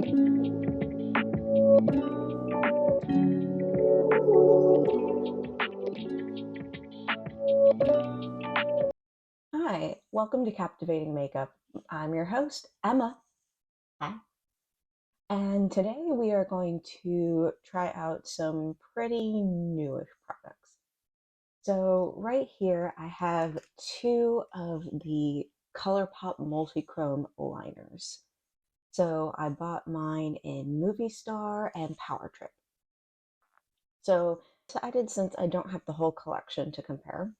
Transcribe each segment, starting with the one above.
Hi, welcome to Captivating Makeup. I'm your host, Emma. Hi. And today we are going to try out some pretty newish products. So right here I have two of the Colourpop Multichrome liners. So I bought mine in Movie Star and Power Trip. So I decided, since I don't have the whole collection to compare,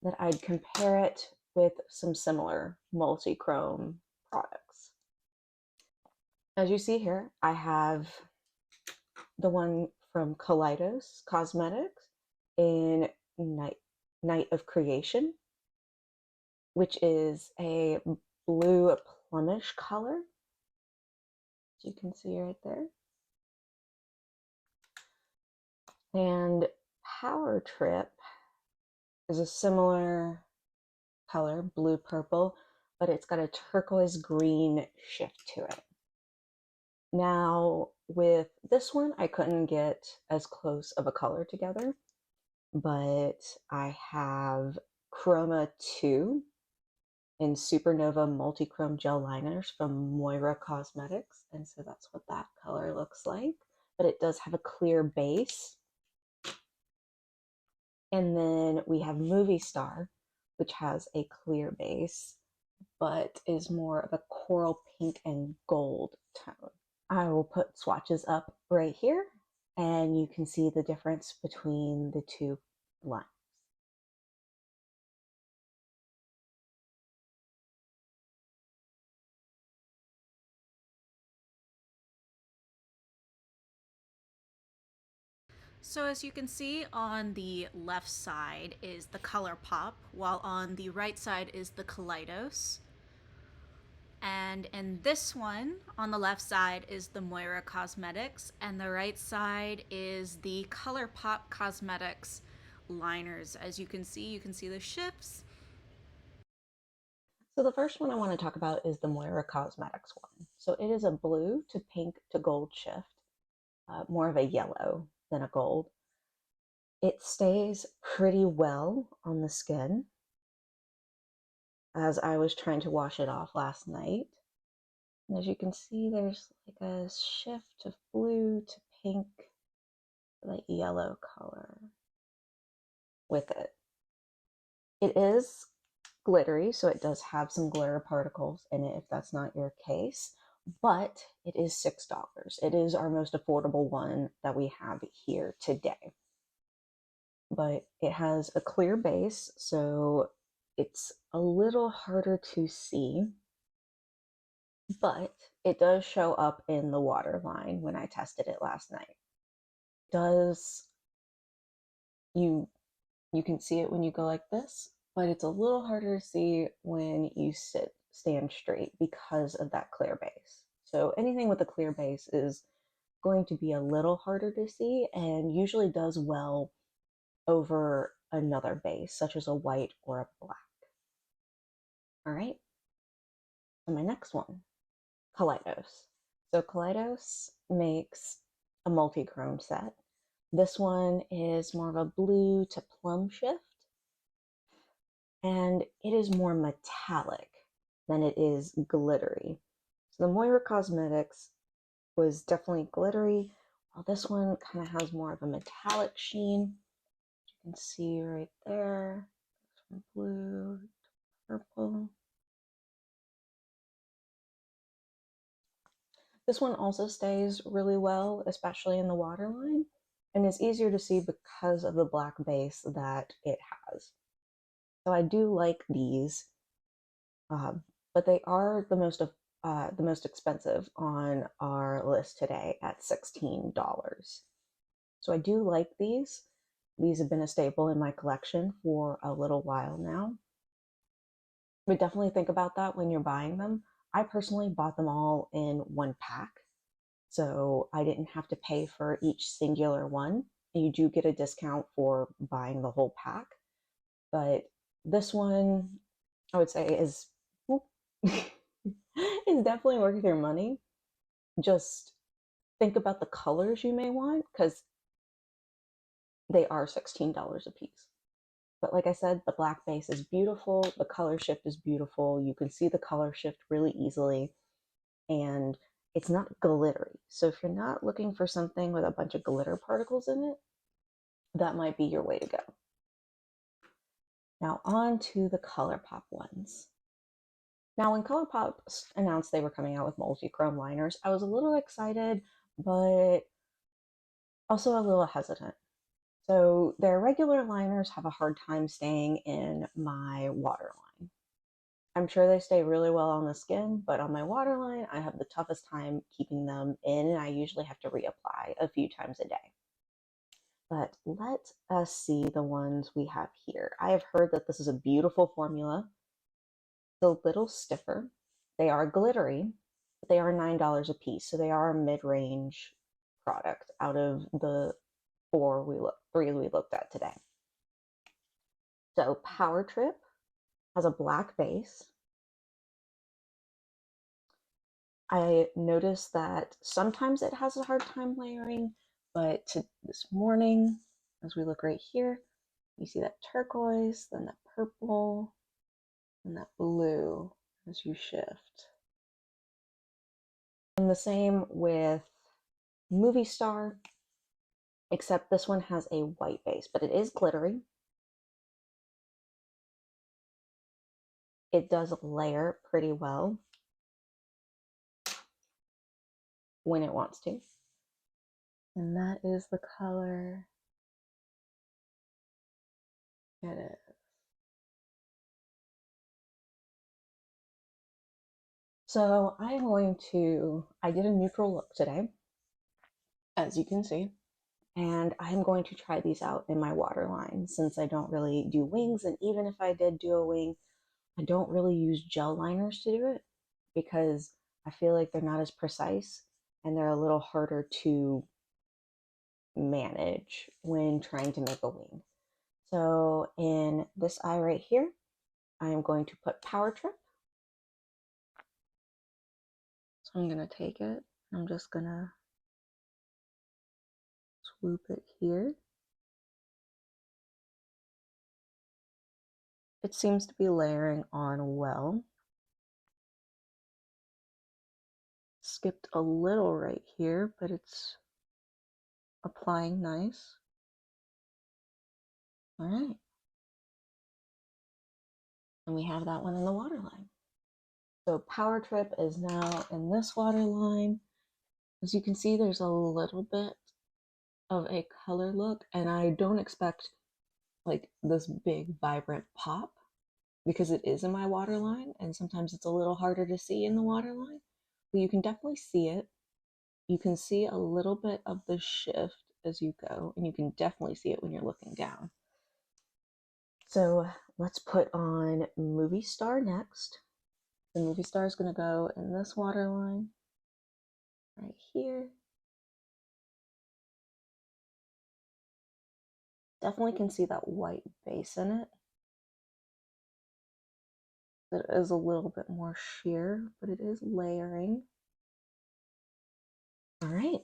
that I'd compare it with some similar multi-chrome products. As you see here, I have the one from Kaleidos Cosmetics in Night of Creation, which is a blue plumish color, as you can see right there. And Power Trip is a similar color, blue purple, but it's got a turquoise green shift to it. Now, with this one, I couldn't get as close of a color together, but I have Chroma 2 in Supernova Multichrome Gel Liners from Moira Cosmetics, and so that's what that color looks like. But it does have a clear base. And then we have Movie Star, which has a clear base, but is more of a coral pink and gold tone. I will put swatches up right here, and you can see the difference between the two lines. So as you can see, on the left side is the Colourpop, while on the right side is the Kaleidos. And in this one, on the left side is the Moira Cosmetics, and the right side is the Colourpop Cosmetics liners. As you can see the shifts. So the first one I want to talk about is the Moira Cosmetics one. So it is a blue to pink to gold shift, more of a yellow than a gold. It stays pretty well on the skin, as I was trying to wash it off last night. And as you can see, there's like a shift of blue to pink, like yellow color with it. It is glittery, so it does have some glitter particles in it if that's not your case, but it is $6. It is our most affordable one that we have here today. But it has a clear base, so it's a little harder to see, but it does show up in the waterline when I tested it last night. Does you can see it when you go like this, but it's a little harder to see when you stand straight because of that clear base. So anything with a clear base is going to be a little harder to see, and usually does well over another base, such as a white or a black. All right, and my next one, Kaleidos. So Kaleidos makes a multi-chrome set. This one is more of a blue to plum shift, and it is more metallic than it is glittery. So the Moira Cosmetics was definitely glittery, while this one kind of has more of a metallic sheen. You can see right there, from blue to purple. This one also stays really well, especially in the waterline, and is easier to see because of the black base that it has. So I do like these, but they are the most expensive on our list today at $16. So I do like these. These have been a staple in my collection for a little while now. But definitely think about that when you're buying them. I personally bought them all in one pack, so I didn't have to pay for each singular one. And you do get a discount for buying the whole pack. But this one, I would say, is is definitely worth your money. just think about the colors you may want because they are $16 a piece. But like I said, the black base is beautiful. The color shift is beautiful. You can see the color shift really easily. And it's not glittery. So if you're not looking for something with a bunch of glitter particles in it, that might be your way to go. Now on to the Colourpop ones. Now when Colourpop announced they were coming out with multi-chrome liners, I was a little excited, but also a little hesitant. So their regular liners have a hard time staying in my waterline. I'm sure they stay really well on the skin, but on my waterline, I have the toughest time keeping them in, and I usually have to reapply a few times a day. But let us see the ones we have here. I have heard that this is a beautiful formula. It's a little stiffer. They are glittery, but they are $9 a piece, so they are a mid-range product out of the three we looked at today. So Power Trip has a black base. I noticed that sometimes it has a hard time layering, but this morning, as we look right here, you see that turquoise, then that purple, and that blue as you shift. And the same with Movie Star, except this one has a white base, but it is glittery. It does layer pretty well when it wants to. And that is the color it is. So I did a neutral look today, as you can see, and I'm going to try these out in my waterline since I don't really do wings. And even if I did do a wing, I don't really use gel liners to do it because I feel like they're not as precise and they're a little harder to manage when trying to make a wing. So in this eye right here, I am going to put Power Trip. So I'm going to take it. I'm just going to swoop it here. It seems to be layering on well. Skipped a little right here, but it's applying nice. All right. And we have that one in the waterline. So Power Trip is now in this waterline. As you can see, there's a little bit of a color look, and I don't expect like this big vibrant pop because it is in my waterline, and sometimes it's a little harder to see in the waterline, but you can definitely see it. You can see a little bit of the shift as you go, and you can definitely see it when you're looking down. So let's put on Movie Star next. The Movie Star is going to go in this waterline right here. Definitely can see that white base in it. It is a little bit more sheer, but it is layering. All right.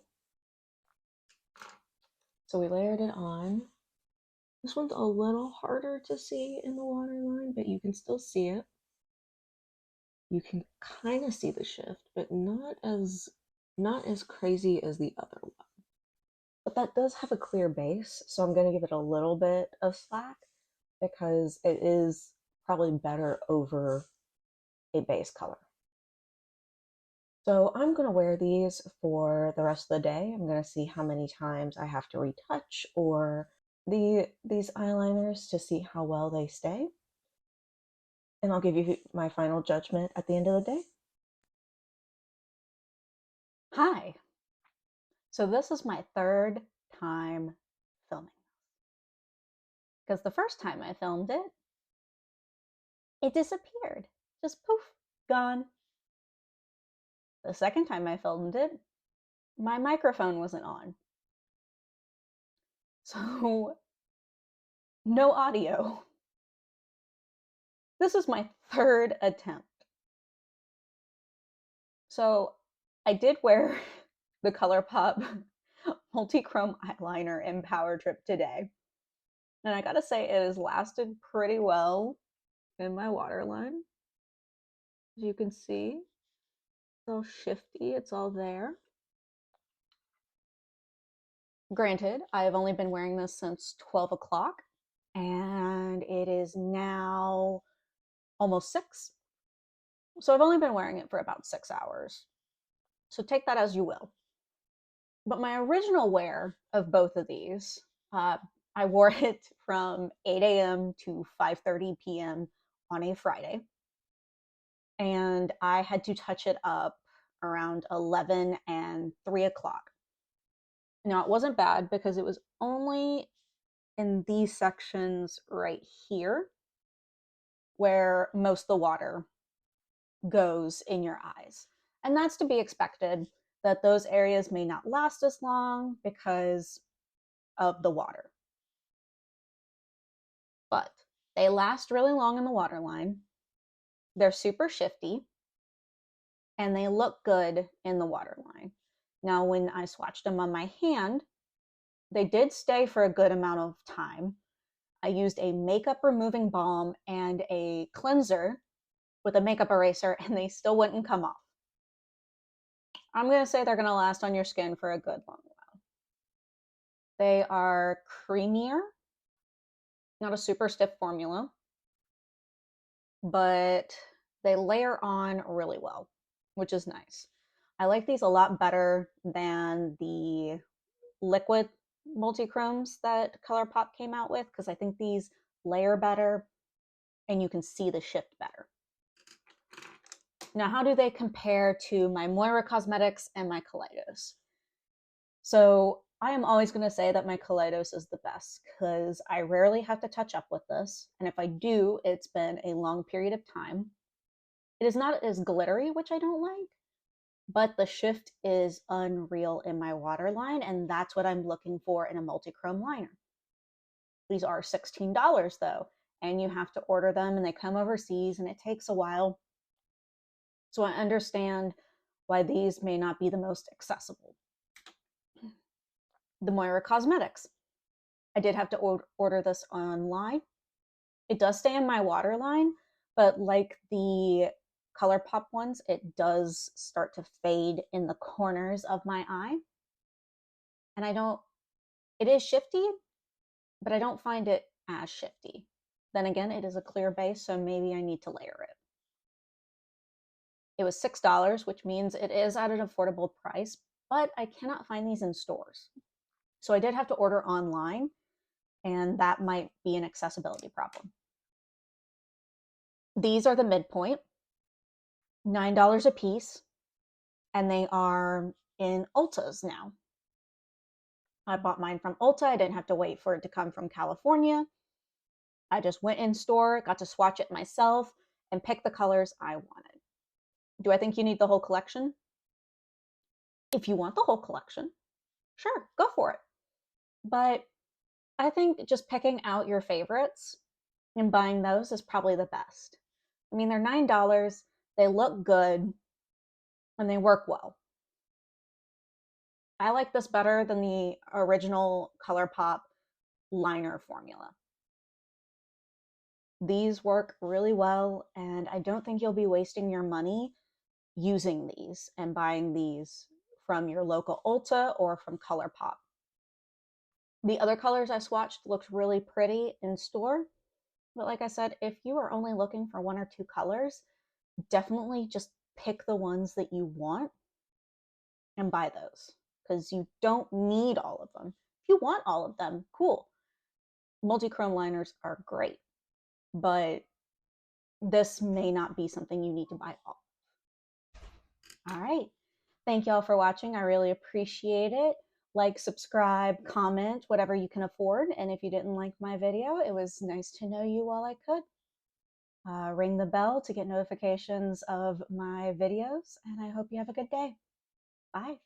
So we layered it on. This one's a little harder to see in the waterline, but you can still see it. You can kind of see the shift, but not as crazy as the other one. But that does have a clear base, so I'm going to give it a little bit of slack because it is probably better over a base color. So I'm going to wear these for the rest of the day. I'm going to see how many times I have to retouch or these eyeliners to see how well they stay. And I'll give you my final judgment at the end of the day. Hi. So this is my third time filming. Because the first time I filmed it, it disappeared. Just poof, gone. The second time I filmed it, my microphone wasn't on. So, no audio. This is my third attempt. So, I did wear the Colourpop Multichrome Eyeliner in Power Trip today. And I gotta say, it has lasted pretty well in my waterline. As you can see, it's all shifty, it's all there. Granted, I have only been wearing this since 12 o'clock, and it is now almost 6. So I've only been wearing it for about 6 hours. So take that as you will. But my original wear of both of these, I wore it from 8 a.m. to 5:30 p.m. on a Friday, and I had to touch it up around 11 and 3 o'clock. Now, it wasn't bad because it was only in these sections right here where most of the water goes in your eyes. And that's to be expected, that those areas may not last as long because of the water. But they last really long in the waterline. They're super shifty and they look good in the waterline. Now, when I swatched them on my hand, they did stay for a good amount of time. I used a makeup removing balm and a cleanser with a makeup eraser, and they still wouldn't come off. I'm going to say they're going to last on your skin for a good long while. They are creamier, not a super stiff formula, but they layer on really well, which is nice. I like these a lot better than the liquid multichromes that Colourpop came out with, because I think these layer better and you can see the shift better. Now, how do they compare to my Moira Cosmetics and my Kaleidos? So I am always going to say that my Kaleidos is the best because I rarely have to touch up with this. And if I do, it's been a long period of time. It is not as glittery, which I don't like, but the shift is unreal in my waterline, and that's what I'm looking for in a multichrome liner. These are $16 though, and you have to order them and they come overseas and it takes a while. So I understand why these may not be the most accessible. The Moira Cosmetics. I did have to order this online. It does stay in my waterline, but like the Colourpop ones, it does start to fade in the corners of my eye. And it is shifty, but I don't find it as shifty. Then again, it is a clear base, so maybe I need to layer it. It was $6, which means it is at an affordable price, but I cannot find these in stores. So I did have to order online, and that might be an accessibility problem. These are the midpoint, $9 a piece, and they are in Ulta's now. I bought mine from Ulta. I didn't have to wait for it to come from California. I just went in store, got to swatch it myself, and pick the colors I wanted. Do I think you need the whole collection? If you want the whole collection, sure, go for it. But I think just picking out your favorites and buying those is probably the best. I mean, they're $9, they look good, and they work well. I like this better than the original Colourpop liner formula. These work really well, and I don't think you'll be wasting your money using these and buying these from your local Ulta or from Colourpop. The other colors I swatched looked really pretty in store, but like I said, if you are only looking for 1 or 2 colors, definitely just pick the ones that you want and buy those, because you don't need all of them. If you want all of them, cool. Multichrome liners are great, but this may not be something you need to buy all. All right. Thank y'all for watching. I really appreciate it. Like, subscribe, comment, whatever you can afford. And if you didn't like my video, it was nice to know you while I could. Ring the bell to get notifications of my videos, and I hope you have a good day. Bye.